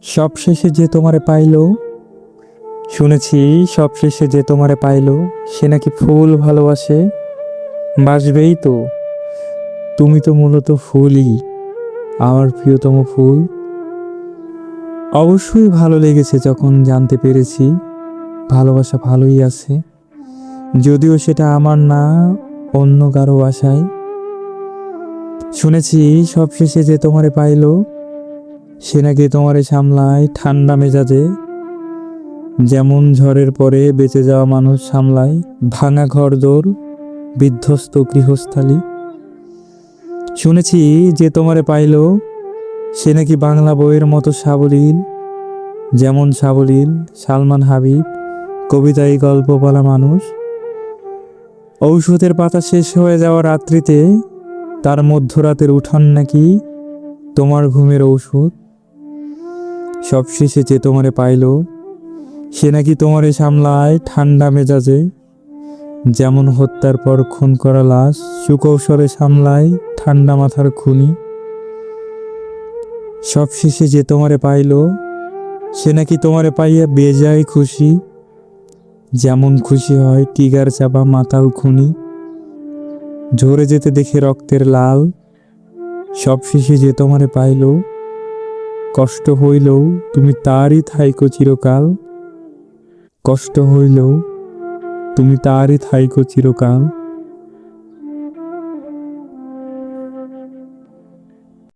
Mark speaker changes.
Speaker 1: সবশেষে যে তোমারে পাইলো, শুনেছি সবশেষে যে তোমারে পাইলো সে নাকি ফুল ভালোবাসে। বাসবেই তো, তুমি তো মূলত ফুলই, আমার প্রিয়তম ফুল। অবশ্যই ভালো লেগেছে যখন জানতে পেরেছি ভালোবাসা ভালোই আছে, যদিও সেটা আমার না, অন্য কারো আশায়। শুনেছি সবশেষে যে তোমারে পাইলো সে নাকি তোমারে সামলায় ঠান্ডা মেজাজে, যেমন ঝড়ের পরে বেঁচে যাওয়া মানুষ সামলায় ভাঙা ঘরদোর, বিধ্বস্ত গৃহস্থালী। শুনেছি যে তোমারে পাইলো সে নাকি বাংলা বইয়ের মতো সাবলীল, যেমন সাবলীল সালমান হাবিব, কবিতায় গল্প বলা মানুষ। ঔষধের পাতা শেষ হয়ে যাওয়া রাত্রিতে তার মধ্যরাতের উঠান নাকি তোমার ঘুমের ঔষধ। সবশেষে যে তোমারে পাইলো সে নাকি তোমারে সামলায় ঠান্ডা মেজাজে, যেমন হত্যার পর খুন করা লাশ সুকৌশলে সামলায় ঠান্ডা মাথার খুনি। সবশেষে যে তোমারে পাইলো সে নাকি তোমারে পাইয়া বেজায় খুশি, যেমন খুশি হয় টিগার চাপা মাতাল খুনি, ঝরে যেতে দেখে রক্তের লাল। সবশেষে যে তোমারে পাইলো, কষ্ট হইলেও তুমি তারই থাইকো চিরকাল, কষ্ট হইলেও তুমি তারই থাইকো চিরকাল।